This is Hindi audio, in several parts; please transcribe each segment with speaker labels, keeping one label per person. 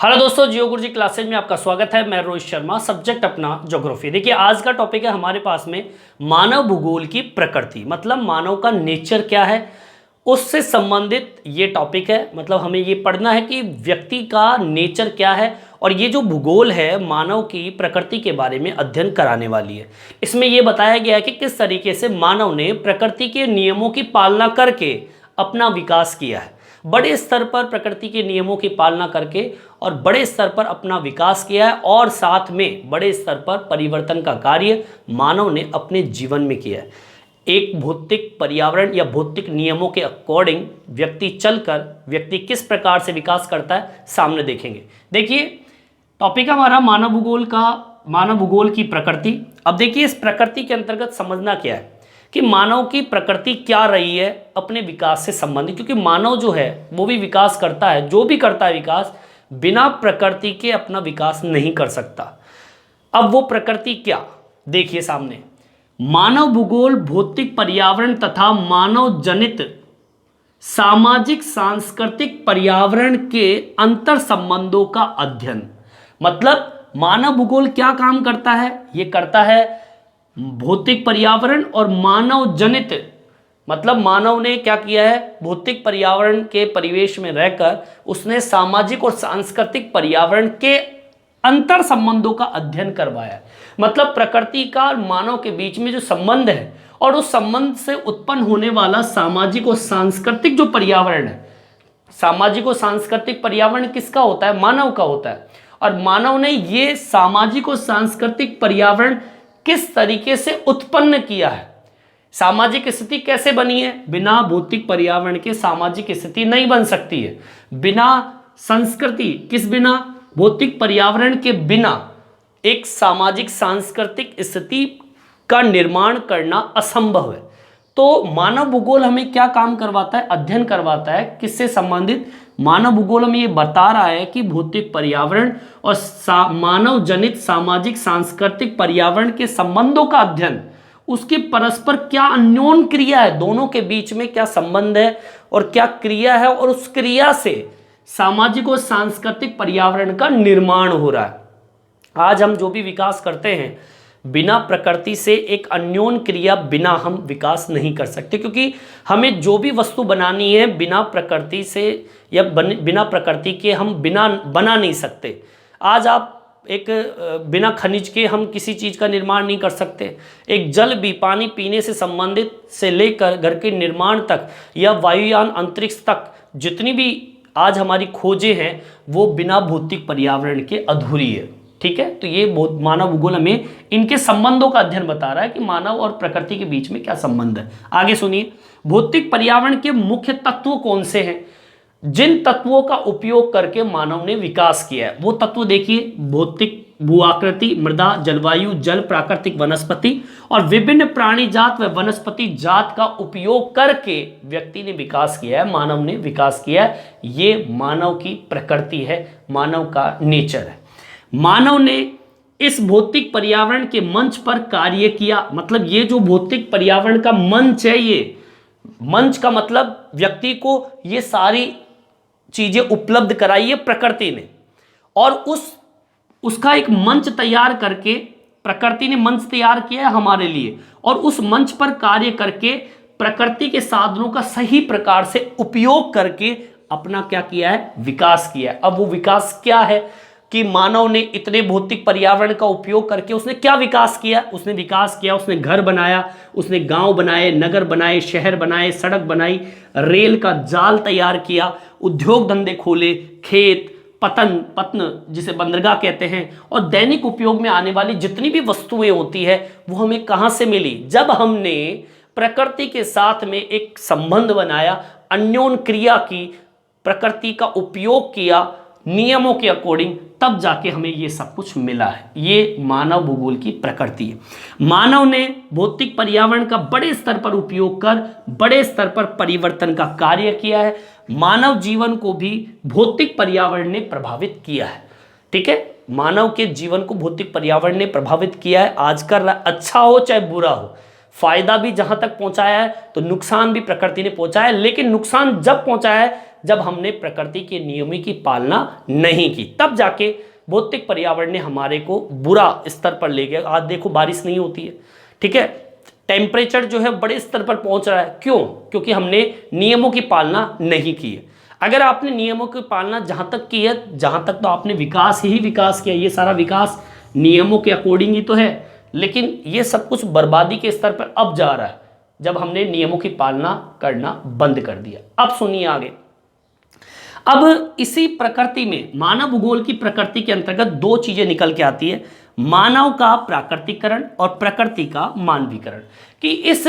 Speaker 1: हेलो दोस्तों, जियो गुरुजी क्लासेज में आपका स्वागत है। मैं रोहित शर्मा, सब्जेक्ट अपना ज्योग्राफी। देखिए आज का टॉपिक है हमारे पास में मानव भूगोल की प्रकृति, मतलब मानव का नेचर क्या है, उससे संबंधित ये टॉपिक है। मतलब हमें ये पढ़ना है कि व्यक्ति का नेचर क्या है, और ये जो भूगोल है मानव की प्रकृति के बारे में अध्ययन कराने वाली है। इसमें ये बताया गया है कि किस तरीके से मानव ने प्रकृति के नियमों की पालना करके अपना विकास किया है, बड़े स्तर पर प्रकृति के नियमों की पालना करके और बड़े स्तर पर अपना विकास किया है, और साथ में बड़े स्तर पर परिवर्तन का कार्य मानव ने अपने जीवन में किया है। एक भौतिक पर्यावरण या भौतिक नियमों के अकॉर्डिंग व्यक्ति चलकर व्यक्ति किस प्रकार से विकास करता है सामने देखेंगे। देखिए टॉपिक हमारा मानव भूगोल की प्रकृति। अब देखिए इस प्रकृति के अंतर्गत समझना क्या है कि मानव की प्रकृति क्या रही है अपने विकास से संबंधित, क्योंकि मानव जो है वो भी विकास करता है, जो भी करता है विकास बिना प्रकृति के अपना विकास नहीं कर सकता। अब वो प्रकृति क्या, देखिए सामने मानव भूगोल भौतिक पर्यावरण तथा मानव जनित सामाजिक सांस्कृतिक पर्यावरण के अंतर संबंधों का अध्ययन। मतलब मानव भूगोल क्या काम करता है, ये करता है भौतिक पर्यावरण और मानव जनित, मतलब मानव ने क्या किया है, भौतिक पर्यावरण के परिवेश में रहकर उसने सामाजिक और सांस्कृतिक पर्यावरण के अंतर संबंधों का अध्ययन करवाया। मतलब प्रकृति का और मानव के बीच में जो संबंध है और उस संबंध से उत्पन्न होने वाला सामाजिक और सांस्कृतिक जो पर्यावरण है, सामाजिक और सांस्कृतिक पर्यावरण किसका होता है, मानव का होता है। और मानव ने ये सामाजिक और सांस्कृतिक पर्यावरण किस तरीके से उत्पन्न किया है, सामाजिक स्थिति कैसे बनी है। बिना भौतिक पर्यावरण के सामाजिक स्थिति नहीं बन सकती है। बिना संस्कृति किस बिना, भौतिक पर्यावरण के बिना एक सामाजिक सांस्कृतिक स्थिति का निर्माण करना असंभव है। तो मानव भूगोल हमें क्या काम करवाता है, अध्ययन करवाता है, किससे संबंधित। मानव भूगोल हमें ये बता रहा है कि भौतिक पर्यावरण और मानव जनित सामाजिक सांस्कृतिक पर्यावरण के संबंधों का अध्ययन, उसकी परस्पर क्या अन्योन्य क्रिया है, दोनों के बीच में क्या संबंध है और क्या क्रिया है, और उस क्रिया से सामाजिक और सांस्कृतिक पर्यावरण का निर्माण हो रहा है। आज हम जो भी विकास करते हैं बिना प्रकृति से एक अन्योन्य क्रिया बिना हम विकास नहीं कर सकते, क्योंकि हमें जो भी वस्तु बनानी है बिना प्रकृति से या बिना प्रकृति के हम बना नहीं सकते। आज आप एक बिना खनिज के हम किसी चीज़ का निर्माण नहीं कर सकते। एक जल भी पानी पीने से संबंधित से लेकर घर के निर्माण तक या वायुयान अंतरिक्ष तक जितनी भी आज हमारी खोजें हैं वो बिना भौतिक पर्यावरण के अधूरी है। ठीक है, तो ये मानव भूगोल हमें इनके संबंधों का अध्ययन बता रहा है कि मानव और प्रकृति के बीच में क्या संबंध है। आगे सुनिए, भौतिक पर्यावरण के मुख्य तत्व कौन से हैं, जिन तत्वों का उपयोग करके मानव ने विकास किया है वो तत्व देखिए। भौतिक भूआकृति, मृदा, जलवायु, जल, प्राकृतिक वनस्पति और विभिन्न प्राणी जात व वनस्पति जात का उपयोग करके व्यक्ति ने विकास किया है, मानव ने विकास किया है। ये मानव की प्रकृति है, मानव का नेचर है। मानव ने इस भौतिक पर्यावरण के मंच पर कार्य किया। मतलब ये जो भौतिक पर्यावरण का मंच है, ये मंच का मतलब व्यक्ति को ये सारी चीजें उपलब्ध कराई है प्रकृति ने, और उसका एक मंच तैयार करके प्रकृति ने मंच तैयार किया है हमारे लिए, और उस मंच पर कार्य करके प्रकृति के साधनों का सही प्रकार से उपयोग करके अपना क्या किया है, विकास किया है। अब वो विकास क्या है कि मानव ने इतने भौतिक पर्यावरण का उपयोग करके उसने क्या विकास किया, उसने घर बनाया, उसने गांव बनाए, नगर बनाए, शहर बनाए, सड़क बनाई, रेल का जाल तैयार किया, उद्योग धंधे खोले, खेत पत्न जिसे बंदरगाह कहते हैं, और दैनिक उपयोग में आने वाली जितनी भी वस्तुएं होती है वो हमें कहां से मिली, जब हमने प्रकृति के साथ में एक संबंध बनाया, अन्योन्य क्रिया की, प्रकृति का उपयोग किया नियमों के अकॉर्डिंग, तब जाके हमें ये सब कुछ मिला है। ये मानव भूगोल की प्रकृति है। मानव ने भौतिक पर्यावरण का बड़े स्तर पर उपयोग कर बड़े स्तर पर परिवर्तन का कार्य किया है। मानव जीवन को भी भौतिक पर्यावरण ने प्रभावित किया है। ठीक है, मानव के जीवन को भौतिक पर्यावरण ने प्रभावित किया है। आज का अच्छा हो चाहे बुरा हो, फायदा भी जहां तक पहुंचाया है तो नुकसान भी प्रकृति ने पहुंचाया है, लेकिन नुकसान जब पहुंचाया है जब हमने प्रकृति के नियमों की पालना नहीं की, तब जाके भौतिक पर्यावरण ने हमारे को बुरा स्तर पर ले गया। आज देखो बारिश नहीं होती है, ठीक है, टेम्परेचर जो है बड़े स्तर पर पहुंच रहा है, क्यों? क्योंकि हमने नियमों की पालना नहीं की है। अगर आपने नियमों की पालना जहां तक की है, जहां तक तो आपने विकास ही विकास किया, ये सारा विकास नियमों के अकॉर्डिंग ही तो है, लेकिन ये सब कुछ बर्बादी के स्तर पर अब जा रहा है जब हमने नियमों की पालना करना बंद कर दिया। अब सुनिए आगे। अब इसी प्रकृति में मानव भूगोल की प्रकृति के अंतर्गत दो चीजें निकल के आती है, मानव का प्राकृतिकरण और प्रकृति का मानवीकरण। कि इस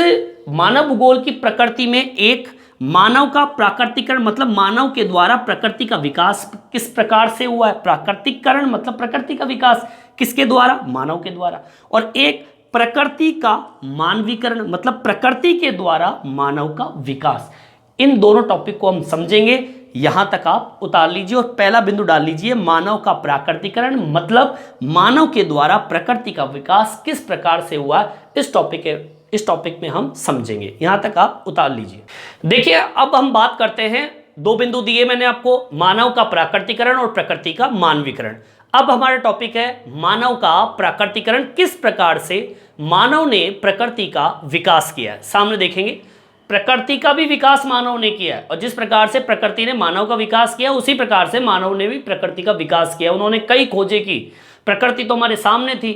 Speaker 1: मानव भूगोल की प्रकृति में एक मानव का प्राकृतिकरण मतलब मानव के द्वारा प्रकृति का विकास किस प्रकार से हुआ है, प्राकृतिकरण मतलब प्रकृति का विकास किसके द्वारा, मानव के द्वारा, और एक प्रकृति का मानवीकरण मतलब प्रकृति के द्वारा मानव का विकास। इन दोनों टॉपिक को हम समझेंगे, यहां तक आप उतार लीजिए और पहला बिंदु डाल लीजिए, मानव का प्राकृतिकरण मतलब मानव के द्वारा प्रकृति का विकास किस प्रकार से हुआ, इस टॉपिक में हम समझेंगे, यहां तक आप उतार लीजिए। देखिए अब हम बात करते हैं, दो बिंदु दिए मैंने आपको, मानव का प्राकृतिकरण और प्रकृति का मानवीकरण। अब हमारा टॉपिक है मानव का प्राकृतिकरण, किस प्रकार से मानव ने प्रकृति का विकास किया है। सामने देखेंगे प्रकृति का भी विकास मानव ने किया है, और जिस प्रकार से प्रकृति ने मानव का विकास किया उसी प्रकार से मानव ने भी प्रकृति का विकास किया। उन्होंने कई खोजें की, प्रकृति तो हमारे सामने थी,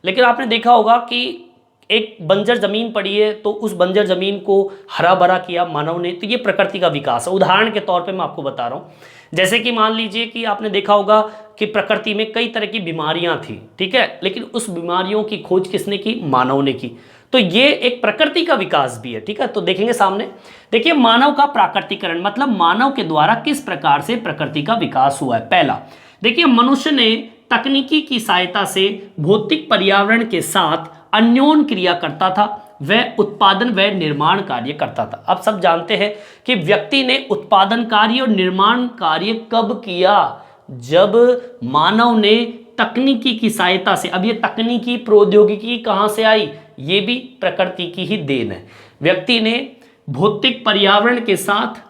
Speaker 1: लेकिन आपने देखा होगा कि एक बंजर जमीन पड़ी है तो उस बंजर जमीन को हरा भरा किया मानव ने, तो ये प्रकृति का विकास है। उदाहरण के तौर पे मैं आपको बता रहा हूँ, जैसे कि मान लीजिए कि आपने देखा होगा कि प्रकृति में कई तरह की बीमारियां थी, ठीक है, लेकिन उस बीमारियों की खोज किसने की, मानव ने की, तो ये एक प्रकृति का विकास भी है, ठीक है। तो देखेंगे सामने, देखिए मानव का प्राकृतिकरण मतलब मानव के द्वारा किस प्रकार से प्रकृति का विकास हुआ है। पहला देखिए, मनुष्य ने तकनीकी की सहायता से भौतिक पर्यावरण के साथ अन्योन क्रिया करता था, वह उत्पादन व निर्माण कार्य करता था। अब सब जानते हैं कि व्यक्ति ने उत्पादन कार्य और निर्माण कार्य कब किया, जब मानव ने तकनीकी की सहायता से। अब ये तकनीकी प्रौद्योगिकी कहां से आई, ये भी प्रकृति की ही देन है। व्यक्ति ने भौतिक पर्यावरण के साथ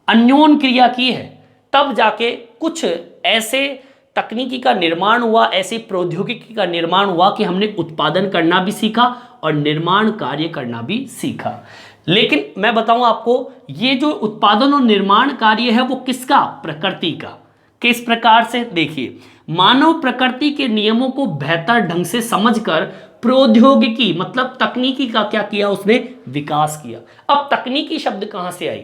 Speaker 1: अन्योन क्रिया की है, तब जाके कुछ ऐसे तकनीकी का निर्माण हुआ, ऐसी प्रौद्योगिकी का निर्माण हुआ कि हमने उत्पादन करना भी सीखा और निर्माण कार्य करना भी सीखा। लेकिन मैं बताऊं आपको, ये जो उत्पादन और निर्माण कार्य है वो किसका, प्रकृति का। किस प्रकार से, देखिए मानव प्रकृति के नियमों को बेहतर ढंग से समझकर प्रौद्योगिकी मतलब तकनीकी का क्या किया, उसने विकास किया। अब तकनीकी शब्द कहां से आई,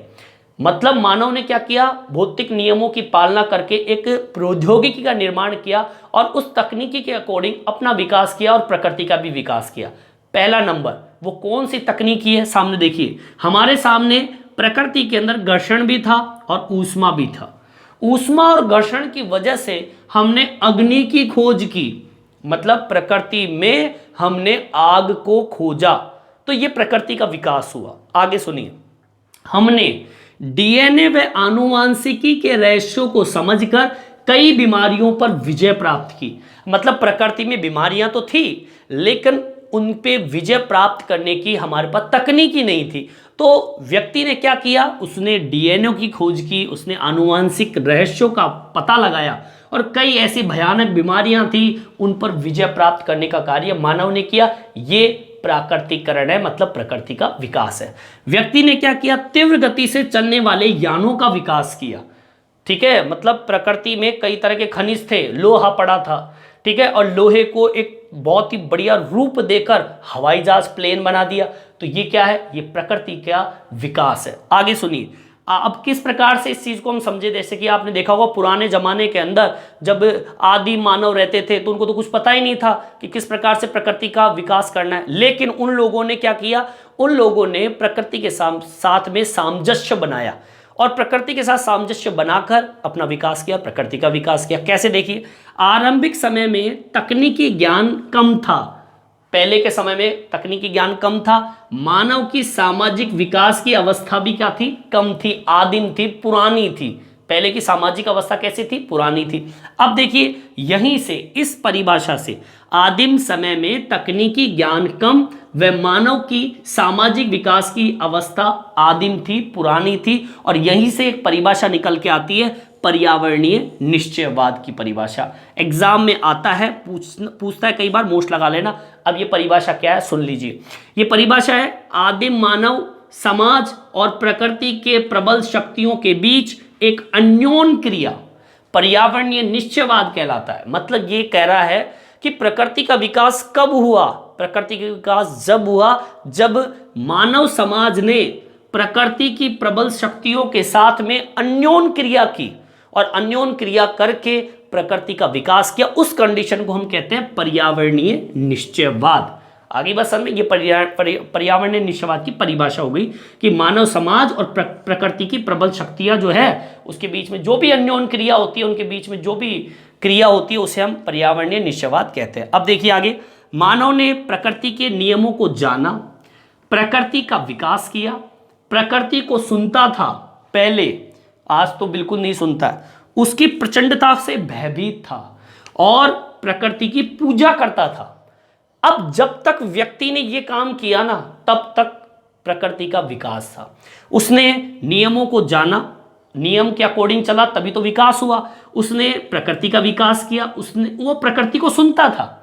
Speaker 1: मतलब मानव ने क्या किया, भौतिक नियमों की पालना करके एक प्रौद्योगिकी का निर्माण किया और उस तकनीकी के अकॉर्डिंग अपना विकास किया और प्रकृति का भी विकास किया। पहला नंबर वो कौन सी तकनीकी है, सामने देखिए, हमारे सामने प्रकृति के अंदर घर्षण भी था और ऊष्मा भी था। ऊष्मा और घर्षण की वजह से हमने अग्नि की खोज की, मतलब प्रकृति में हमने आग को खोजा, तो ये प्रकृति का विकास हुआ। आगे सुनिए, हमने डीएनए व आनुवांशिकी के रहस्यों को समझकर कई बीमारियों पर विजय प्राप्त की। मतलब प्रकृति में बीमारियां तो थी, लेकिन उन पे विजय प्राप्त करने की हमारे पास तकनीकी नहीं थी। तो व्यक्ति ने क्या किया, उसने डीएनए की खोज की, उसने आनुवांशिक रहस्यों का पता लगाया और कई ऐसी भयानक बीमारियां थी उन पर विजय प्राप्त करने का कार्य मानव ने किया। ये प्राकृतिकरण है, मतलब प्रकृति का विकास है। व्यक्ति ने क्या किया, तीव्र गति से चलने वाले यानों का विकास किया, ठीक है, मतलब प्रकृति में कई तरह के खनिज थे, लोहा पड़ा था, ठीक है, और लोहे को एक बहुत ही बढ़िया रूप देकर हवाई जहाज प्लेन बना दिया। तो ये क्या है, ये प्रकृति का विकास है। आगे सुनिए, अब किस प्रकार से इस चीज को हम समझे, जैसे कि आपने देखा होगा पुराने जमाने के अंदर जब आदि मानव रहते थे तो उनको तो कुछ पता ही नहीं था कि किस प्रकार से प्रकृति का विकास करना है, लेकिन उन लोगों ने क्या किया, उन लोगों ने प्रकृति के साथ में सामंजस्य बनाया और प्रकृति के साथ सामंजस्य बनाकर अपना विकास किया, प्रकृति का विकास किया। कैसे, देखिए, आरंभिक समय में तकनीकी ज्ञान कम था, पहले के समय में तकनीकी ज्ञान कम था, मानव की सामाजिक विकास की अवस्था भी क्या थी, कम थी, आदिम थी, पुरानी थी, पहले की सामाजिक अवस्था कैसी थी? पुरानी थी। अब देखिए यहीं से, इस परिभाषा से, आदिम समय में तकनीकी ज्ञान कम व मानव की सामाजिक विकास की अवस्था आदिम थी, पुरानी थी। और यहीं से एक परिभाषा निकल के आती है, पर्यावरणीय निश्चयवाद की परिभाषा। एग्जाम में आता है, पूछता है कई बार, मोस्ट लगा लेना। अब ये परिभाषा क्या है सुन लीजिए। ये परिभाषा है, आदिम मानव समाज और प्रकृति के प्रबल शक्तियों के बीच एक अन्योन क्रिया पर्यावरणीय निश्चयवाद कहलाता है। मतलब ये कह रहा है कि प्रकृति का विकास कब हुआ? प्रकृति का विकास जब हुआ जब मानव समाज ने प्रकृति की प्रबल शक्तियों के साथ में अन्योन क्रिया की, और अन्योन क्रिया करके प्रकृति का विकास किया। उस कंडीशन को हम कहते हैं पर्यावरणीय निश्चयवाद। आगे बस में ये पर्यावरणीय निश्चयवाद की परिभाषा हो गई कि मानव समाज और प्रकृति की प्रबल शक्तियां जो है उसके बीच में जो भी अन्योन क्रिया होती है, उनके बीच में जो भी क्रिया होती है, उसे हम पर्यावरणीय निश्चयवाद कहते हैं। अब देखिए आगे, मानव ने प्रकृति के नियमों को जाना, प्रकृति का विकास किया, प्रकृति को सुनता था पहले, आज तो बिल्कुल नहीं सुनता, उसकी प्रचंडता से भयभीत था और प्रकृति की पूजा करता था। अब जब तक व्यक्ति ने ये काम किया ना, तब तक प्रकृति का विकास था। उसने नियमों को जाना, नियम के अकॉर्डिंग चला, तभी तो विकास हुआ। उसने प्रकृति का विकास किया, वो प्रकृति को सुनता था,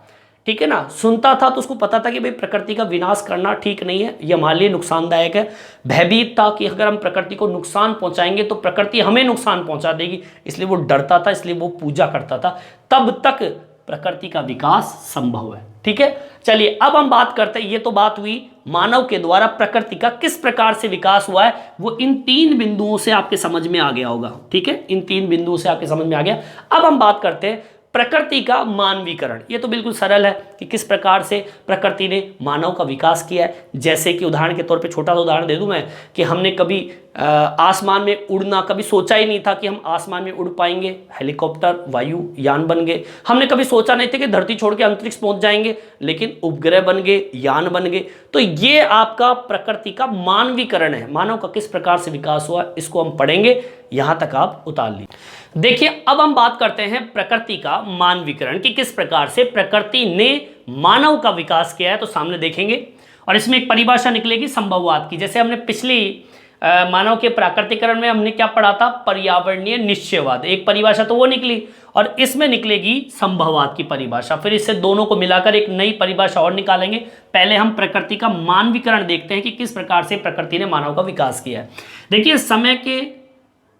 Speaker 1: ठीक है ना, सुनता था तो उसको पता था कि भाई प्रकृति का विनाश करना ठीक नहीं है, ये हमारे लिए नुकसानदायक है। भयभीत था कि अगर हम प्रकृति को नुकसान पहुंचाएंगे तो प्रकृति हमें नुकसान पहुंचा देगी, इसलिए वो डरता था, इसलिए वो पूजा करता था। तब तक प्रकृति का विकास संभव है, ठीक है। चलिए अब हम बात करते हैं, ये तो बात हुई मानव के द्वारा प्रकृति का किस प्रकार से विकास हुआ है, वो इन 3 बिंदुओं से आपके समझ में आ गया होगा, ठीक है, इन 3 बिंदुओं से आपके समझ में आ गया। अब हम बात करते हैं प्रकृति का मानवीकरण। ये तो बिल्कुल सरल है कि किस प्रकार से प्रकृति ने मानव का विकास किया है। जैसे कि उदाहरण के तौर पे छोटा सा उदाहरण दे दूं मैं, कि हमने कभी आसमान में उड़ना कभी सोचा ही नहीं था कि हम आसमान में उड़ पाएंगे, हेलीकॉप्टर वायुयान बन गए। हमने कभी सोचा नहीं था कि धरती छोड़ के अंतरिक्ष पहुंच जाएंगे, लेकिन उपग्रह बन गए, यान बन गए। तो ये आपका प्रकृति का मानवीकरण है, मानव का किस प्रकार से विकास हुआ, इसको हम पढ़ेंगे। यहां तक आप उतार लीजिए। देखिए अब हम बात करते हैं प्रकृति का मानवीकरण की किस प्रकार से प्रकृति ने मानव का विकास किया है। तो सामने देखेंगे और इसमें एक परिभाषा निकलेगी संभववाद की। जैसे हमने पिछली मानव के प्राकृतिकरण में हमने क्या पढ़ा था, पर्यावरणीय निश्चयवाद, एक परिभाषा तो वो निकली, और इसमें निकलेगी संभववाद की परिभाषा। फिर इससे दोनों को मिलाकर एक नई परिभाषा और निकालेंगे। पहले हम प्रकृति का मानवीकरण देखते हैं कि किस प्रकार से प्रकृति ने मानव का विकास किया है। देखिए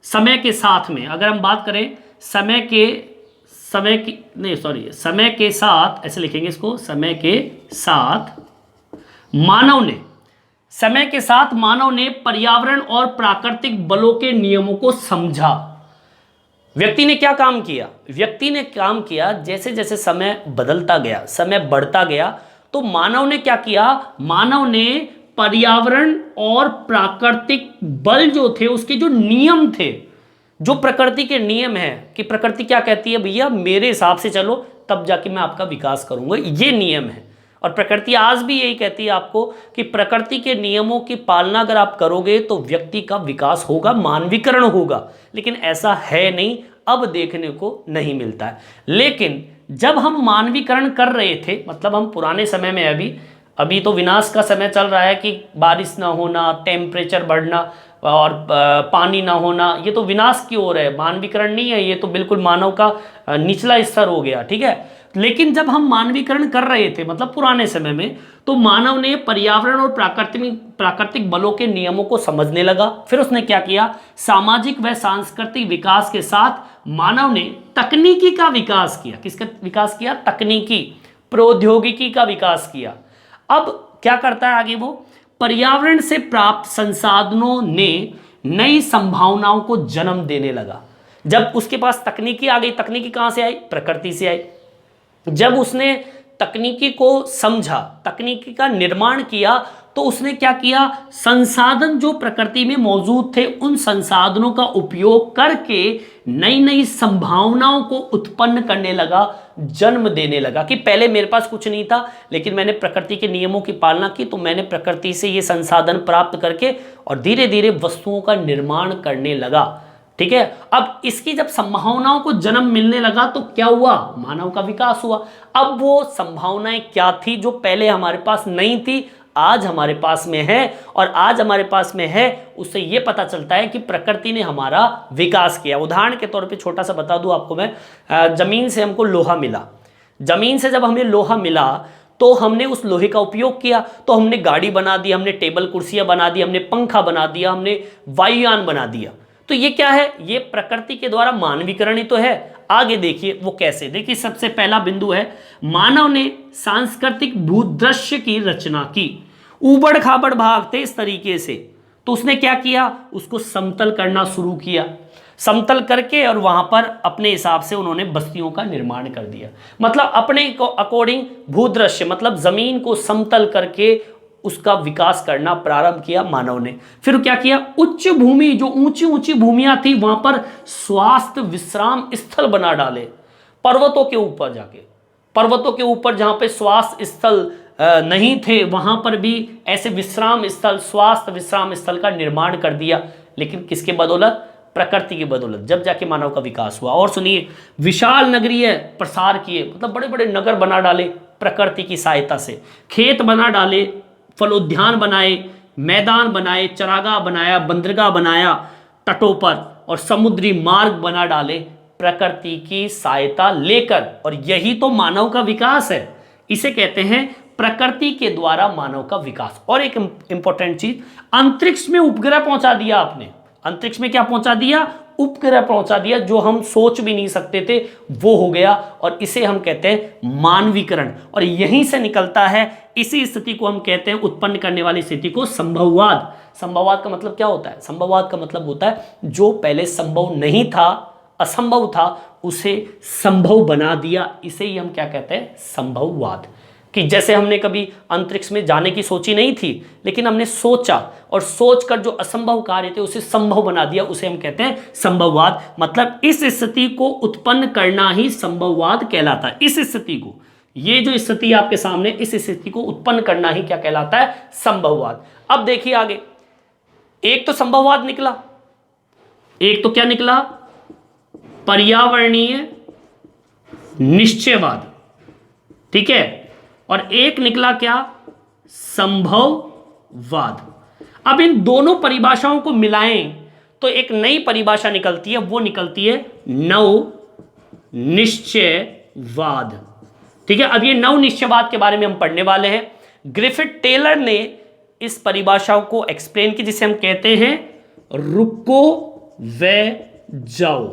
Speaker 1: समय के साथ में अगर हम बात करें, समय के साथ ऐसे लिखेंगे इसको, समय के साथ मानव ने पर्यावरण और प्राकृतिक बलों के नियमों को समझा। व्यक्ति ने क्या काम किया? व्यक्ति ने काम किया जैसे जैसे समय बदलता गया, समय बढ़ता गया, तो मानव ने क्या किया, मानव ने पर्यावरण और प्राकृतिक बल जो थे, उसके जो नियम थे, जो प्रकृति के नियम है कि प्रकृति क्या कहती है, भैया मेरे हिसाब से चलो तब जाके मैं आपका विकास करूंगा, ये नियम है। और प्रकृति आज भी यही कहती है आपको कि प्रकृति के नियमों की पालना अगर आप करोगे तो व्यक्ति का विकास होगा, मानवीकरण होगा। लेकिन ऐसा है नहीं, अब देखने को नहीं मिलता है। लेकिन जब हम मानवीकरण कर रहे थे, मतलब हम पुराने समय में, अभी तो विनाश का समय चल रहा है कि बारिश ना होना, टेम्परेचर बढ़ना और पानी ना होना, ये तो विनाश की ओर है, मानवीकरण नहीं है, ये तो बिल्कुल मानव का निचला स्तर हो गया, ठीक है। लेकिन जब हम मानवीकरण कर रहे थे, मतलब पुराने समय में, तो मानव ने पर्यावरण और प्राकृतिक बलों के नियमों को समझने लगा। फिर उसने क्या किया, सामाजिक व सांस्कृतिक विकास के साथ मानव ने तकनीकी का विकास किया। किसका विकास किया? तकनीकी, प्रौद्योगिकी का विकास किया। अब क्या करता है आगे वो, पर्यावरण से प्राप्त संसाधनों ने नई संभावनाओं को जन्म देने लगा। जब उसके पास तकनीकी आ गई, तकनीकी कहां से आई? प्रकृति से आई। जब उसने तकनीकी को समझा, तकनीकी का निर्माण किया, तो उसने क्या किया, संसाधन जो प्रकृति में मौजूद थे, उन संसाधनों का उपयोग करके नई नई संभावनाओं को उत्पन्न करने लगा, जन्म देने लगा। कि पहले मेरे पास कुछ नहीं था, लेकिन मैंने प्रकृति के नियमों की पालना की, तो मैंने प्रकृति से ये संसाधन प्राप्त करके और धीरे धीरे वस्तुओं का निर्माण करने लगा। ठीक है। अब इसकी जब संभावनाओं को जन्म मिलने लगा तो क्या हुआ, मानव का विकास हुआ। अब वो संभावनाएं क्या थी जो पहले हमारे पास नहीं थी, आज हमारे पास में है, और आज हमारे पास में है उससे ये पता चलता है कि प्रकृति ने हमारा विकास किया। उदाहरण के तौर पे छोटा सा बता दूं आपको मैं, जमीन से हमको लोहा मिला, जमीन से जब हमें लोहा मिला तो हमने उस लोहे का उपयोग किया, तो हमने गाड़ी बना दी, हमने टेबल कुर्सियां बना दी, हमने पंखा बना दिया, हमने वायुयान बना दिया। तो ये क्या है, ये प्रकृति के द्वारा मानवीकरण ही तो है। आगे देखिए वो कैसे, देखिए सबसे पहला बिंदु है, मानव ने सांस्कृतिक भूदृश्य की रचना की। ऊबड़ खाबड़ भाग थे इस तरीके से, तो उसने क्या किया, उसको समतल करना शुरू किया, समतल करके और वहां पर अपने हिसाब से उन्होंने बस्तियों का निर्माण कर दिया। मतलब अपने को अकॉर्डिंग भूदृश्य, मतलब जमीन को समतल करके उसका विकास करना प्रारंभ किया मानव ने। फिर क्या किया, उच्च भूमि, जो ऊंची ऊंची भूमियां थी वहां पर स्वास्थ्य विश्राम स्थल बना डाले। पर्वतों के ऊपर जाके, पर्वतों के ऊपर जहां पे स्वास्थ्य स्थल नहीं थे वहां पर भी ऐसे विश्राम स्थल, स्वास्थ्य विश्राम स्थल का निर्माण कर दिया। लेकिन किसके बदौलत, प्रकृति की बदौलत, जब जाके मानव का विकास हुआ। और सुनिए, विशाल नगरीय प्रसार किए, मतलब बड़े बड़े नगर बना डाले प्रकृति की सहायता से, खेत बना डाले, फलोद्यान बनाए, मैदान बनाए, चरागाह बनाया, बंदरगाह बनाया तटों पर, और समुद्री मार्ग बना डाले प्रकृति की सहायता लेकर। और यही तो मानव का विकास है, इसे कहते हैं प्रकृति के द्वारा मानव का विकास। और एक इंपॉर्टेंट चीज, अंतरिक्ष में उपग्रह पहुंचा दिया आपने, अंतरिक्ष में क्या पहुंचा दिया, उपग्रह पहुंचा दिया, जो हम सोच भी नहीं सकते थे वो हो गया, और इसे हम कहते हैं मानवीकरण। और यहीं से निकलता है, इसी स्थिति को हम कहते हैं, उत्पन्न करने वाली स्थिति को संभववाद। संभववाद का मतलब क्या होता है, संभववाद का मतलब होता है जो पहले संभव नहीं था, असंभव था, उसे संभव बना दिया, इसे ही हम क्या कहते हैं, संभववाद। कि जैसे हमने कभी अंतरिक्ष में जाने की सोची नहीं थी, लेकिन हमने सोचा, और सोचकर जो असंभव कार्य थे उसे संभव बना दिया, उसे हम कहते हैं संभववाद। मतलब इस स्थिति को उत्पन्न करना ही संभववाद कहलाता है। इस स्थिति को, ये जो स्थिति आपके सामने, इस स्थिति को उत्पन्न करना ही क्या कहलाता है, संभववाद। अब देखिए आगे, एक तो संभववाद निकला, एक तो क्या निकला, पर्यावरणीय निश्चयवाद, ठीक है, और एक निकला क्या, संभववाद। अब इन दोनों परिभाषाओं को मिलाएं तो एक नई परिभाषा निकलती है, वो निकलती है नव निश्चयवाद। ठीक है, अब ये नव निश्चयवाद के बारे में हम पढ़ने वाले हैं। ग्रिफिथ टेलर ने इस परिभाषा को एक्सप्लेन की, जिसे हम कहते हैं रुको व जाओ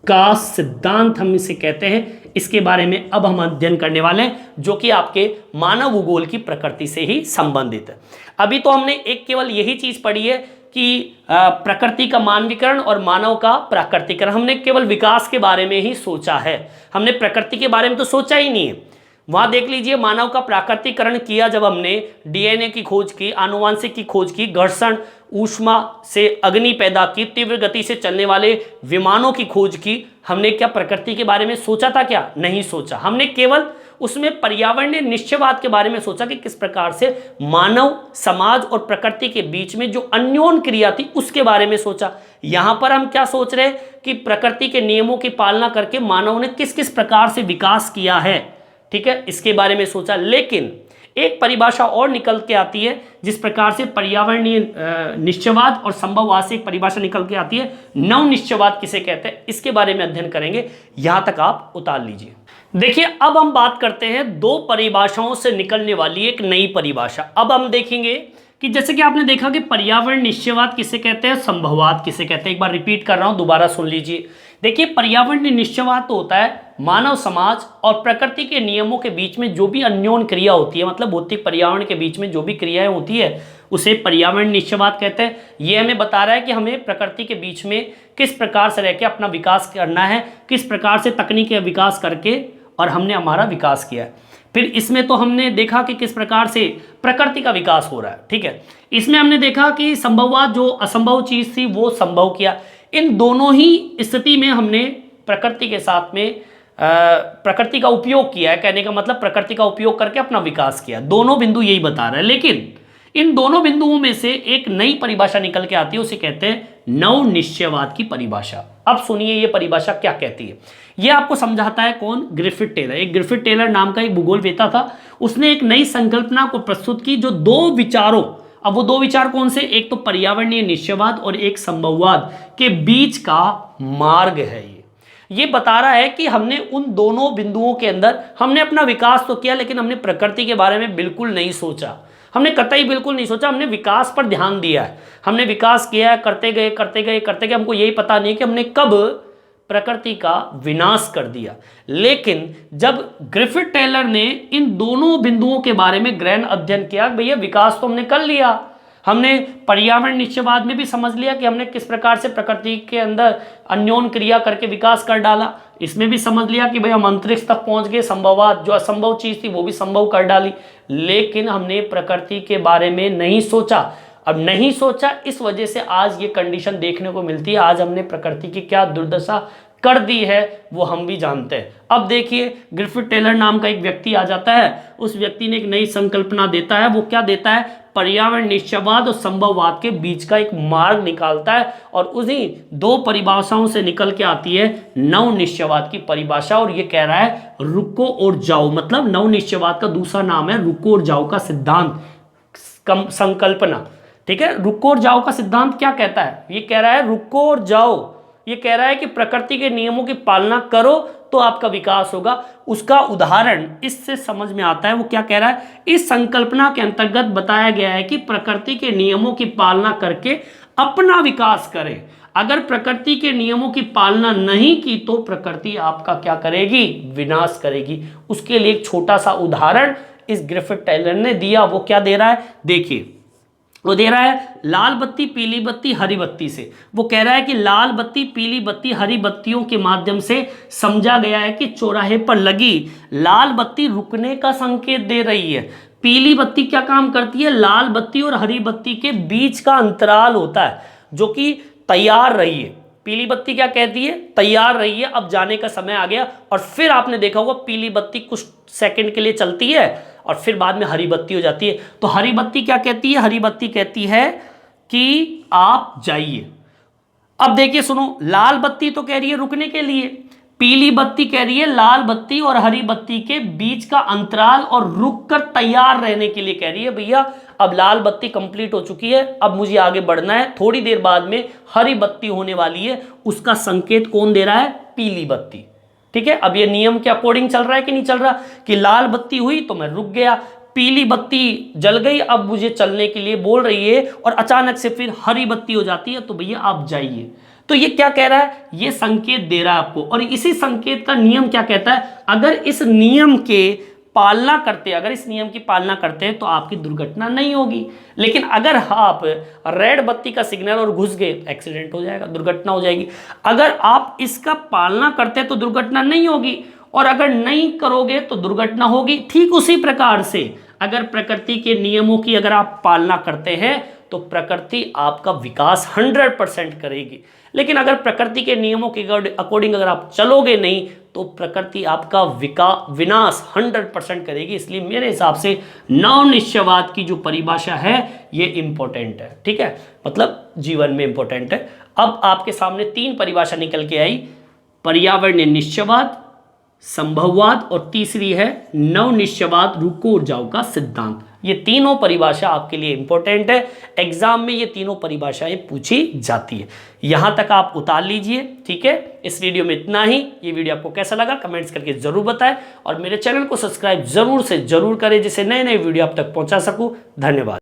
Speaker 1: का सिद्धांत, हम इसे कहते हैं। इसके बारे में अब हम अध्ययन करने वाले हैं, जो कि आपके मानव भूगोल की प्रकृति से ही संबंधित है। अभी तो हमने एक केवल यही चीज पढ़ी है कि प्रकृति का मानवीकरण और मानव का प्राकृतिकरण। हमने केवल विकास के बारे में ही सोचा है, हमने प्रकृति के बारे में तो सोचा ही नहीं है। वहां देख लीजिए, मानव का प्राकृतिकरण किया जब हमने डीएनए की खोज की, आनुवांशिक की खोज की, घर्षण ऊष्मा से अग्नि पैदा की, तीव्र गति से चलने वाले विमानों की खोज की। हमने क्या प्रकृति के बारे में सोचा था, क्या नहीं सोचा। हमने केवल उसमें पर्यावरणीय निश्चयवाद के बारे में सोचा कि किस प्रकार से मानव समाज और प्रकृति के बीच में जो अन्योन्य क्रिया थी उसके बारे में सोचा। यहां पर हम क्या सोच रहे हैं कि प्रकृति के नियमों की पालना करके मानव ने किस किस प्रकार से विकास किया है, ठीक है, इसके बारे में सोचा। लेकिन एक परिभाषा और निकल के आती है, जिस प्रकार से पर्यावरणीय निश्चयवाद और संभववाद से एक परिभाषा निकल के आती है, नव निश्चयवाद किसे कहते हैं, इसके बारे में अध्ययन करेंगे। यहां तक आप उतार लीजिए। देखिए, अब हम बात करते हैं दो परिभाषाओं से निकलने वाली एक नई परिभाषा। अब हम देखेंगे कि जैसे कि आपने देखा कि पर्यावरण निश्चयवाद किसे कहते हैं, संभववाद किसे कहते हैं। एक बार रिपीट कर रहा हूं, दोबारा सुन लीजिए। देखिए, पर्यावरणीय निश्चयवाद तो होता है मानव समाज और प्रकृति के नियमों के बीच में जो भी अन्योन्य क्रिया होती है, मतलब भौतिक पर्यावरण के बीच में जो भी क्रियाएं होती है उसे पर्यावरण निश्चयवाद कहते हैं। ये हमें बता रहा है कि हमें प्रकृति के बीच में किस प्रकार से रह के अपना विकास करना है, किस प्रकार से तकनीक का विकास करके और हमने हमारा विकास किया है। फिर इसमें तो हमने देखा कि किस प्रकार से प्रकृति का विकास हो रहा है, ठीक है। इसमें हमने देखा कि संभववाद जो असंभव चीज थी वो संभव किया। इन दोनों ही स्थिति में हमने प्रकृति के साथ में प्रकृति का उपयोग किया है। कहने का मतलब प्रकृति का उपयोग करके अपना विकास किया। दोनों बिंदु यही बता रहे हैं। लेकिन इन दोनों बिंदुओं में से एक नई परिभाषा निकल के आती है, उसे कहते हैं नव निश्चयवाद की परिभाषा। अब सुनिए ये परिभाषा क्या कहती है। ये आपको समझाता है कौन? Griffith Taylor. एक ग्रिफिथ टेलर नाम का एक भूगोलवेत्ता था, उसने एक नई संकल्पना को प्रस्तुत की जो दो विचारों, अब वो दो विचार कौन से? एक तो पर्यावरणीय निश्चयवाद और एक संभववाद के बीच का मार्ग है। ये बता रहा है कि हमने उन दोनों बिंदुओं के अंदर हमने अपना विकास तो किया, लेकिन हमने प्रकृति के बारे में बिल्कुल नहीं सोचा। हमने कतई बिल्कुल नहीं सोचा, हमने विकास पर ध्यान दिया है। हमने विकास किया है, करते गए करते गए करते गए, हमको यही पता नहीं कि हमने कब प्रकृति का विनाश कर दिया। लेकिन जब ग्रिफिथ टेलर ने इन दोनों बिंदुओं के बारे में गहन अध्ययन किया, भैया विकास तो हमने कर लिया, हमने पर्यावरण निश्चयवाद में भी समझ लिया कि हमने किस प्रकार से प्रकृति के अंदर अन्योन क्रिया करके विकास कर डाला, इसमें भी समझ लिया कि भाई हम अंतरिक्ष तक पहुंच गए, संभववाद जो असंभव चीज थी वो भी संभव कर डाली, लेकिन हमने प्रकृति के बारे में नहीं सोचा। अब नहीं सोचा, इस वजह से आज ये कंडीशन देखने को मिलती है। आज हमने प्रकृति की क्या दुर्दशा कर दी है वो हम भी जानते हैं। अब देखिए, ग्रिफिथ टेलर नाम का एक व्यक्ति आ जाता है, उस व्यक्ति ने एक नई संकल्पना देता है। वो क्या देता है? पर्यावरण निश्चयवाद और संभववाद के बीच का एक मार्ग निकालता है, और उन्हीं दो परिभाषाओं से निकल के आती है नव निश्चयवाद की परिभाषा। और ये कह रहा है रुको और जाओ, मतलब नव निश्चयवाद का दूसरा नाम है रुको और जाओ का सिद्धांत, संकल्पना। ठीक है, रुको और जाओ का सिद्धांत क्या कहता है? ये कह रहा है रुको और जाओ, ये कह रहा है कि प्रकृति के नियमों की पालना करो तो आपका विकास होगा। उसका उदाहरण इससे समझ में आता है। वो क्या कह रहा है? इस संकल्पना के अंतर्गत बताया गया है कि प्रकृति के नियमों की पालना करके अपना विकास करें। अगर प्रकृति के नियमों की पालना नहीं की तो प्रकृति आपका क्या करेगी? विनाश करेगी। उसके लिए एक छोटा सा उदाहरण इस ग्रिफिथ टेलर ने दिया। वो क्या दे रहा है? देखिए, वो दे रहा है लाल बत्ती, पीली बत्ती, हरी बत्ती से। वो कह रहा है कि लाल बत्ती, पीली बत्ती, हरी बत्तियों के माध्यम से समझा गया है कि चौराहे पर लगी लाल बत्ती रुकने का संकेत दे रही है। पीली बत्ती क्या काम करती है? लाल बत्ती और हरी बत्ती के बीच का अंतराल होता है जो कि तैयार रहिए। पीली बत्ती क्या कहती है? तैयार रहिए, अब जाने का समय आ गया। और फिर आपने देखा होगा पीली बत्ती कुछ सेकंड के लिए चलती है और फिर बाद में हरी बत्ती हो जाती है। तो हरी बत्ती क्या कहती है? हरी बत्ती कहती है कि आप जाइए। अब देखिए, सुनो, लाल बत्ती तो कह रही है रुकने के लिए, पीली बत्ती कह रही है लाल बत्ती और हरी बत्ती के बीच का अंतराल और रुक कर तैयार रहने के लिए कह रही है। भैया अब लाल बत्ती कंप्लीट हो चुकी है, अब मुझे आगे बढ़ना है, थोड़ी देर बाद में हरी बत्ती होने वाली है। उसका संकेत कौन दे रहा है? पीली बत्ती। ठीक है, अब ये नियम के अकॉर्डिंग चल रहा है कि नहीं चल रहा? कि लाल बत्ती हुई तो मैं रुक गया, पीली बत्ती जल गई, अब मुझे चलने के लिए बोल रही है, और अचानक से फिर हरी बत्ती हो जाती है तो भैया आप जाइए। तो ये क्या कह रहा है? ये संकेत दे रहा है आपको। और इसी संकेत का नियम क्या कहता है? अगर इस नियम के पालना करते, अगर इस नियम की पालना करते हैं तो आपकी दुर्घटना नहीं होगी। लेकिन अगर आप रेड बत्ती का सिग्नल और घुस गए, एक्सीडेंट हो जाएगा, दुर्घटना हो जाएगी। अगर आप इसका पालना करते तो दुर्घटना नहीं होगी, और अगर नहीं करोगे तो दुर्घटना होगी। ठीक उसी प्रकार से अगर प्रकृति के नियमों की अगर आप पालना करते हैं तो प्रकृति आपका विकास 100% करेगी। लेकिन अगर प्रकृति के नियमों के अकॉर्डिंग अगर आप चलोगे नहीं तो प्रकृति आपका विनाश 100% करेगी। इसलिए मेरे हिसाब से नव निश्चयवाद की जो परिभाषा है ये इंपॉर्टेंट है। ठीक है, मतलब जीवन में इंपॉर्टेंट है। अब आपके सामने 3 परिभाषा निकल के आई, पर्यावरणीय निश्चयवाद, संभववाद, और तीसरी है नव निश्चयवाद रुको और जाओ का सिद्धांत। ये तीनों परिभाषा आपके लिए इंपॉर्टेंट है। एग्जाम में ये तीनों परिभाषाएं पूछी जाती है। यहां तक आप उतार लीजिए। ठीक है, इस वीडियो में इतना ही। ये वीडियो आपको कैसा लगा कमेंट्स करके जरूर बताएं, और मेरे चैनल को सब्सक्राइब जरूर से जरूर करें जिससे नए नए वीडियो आप तक पहुंचा सकूं। धन्यवाद।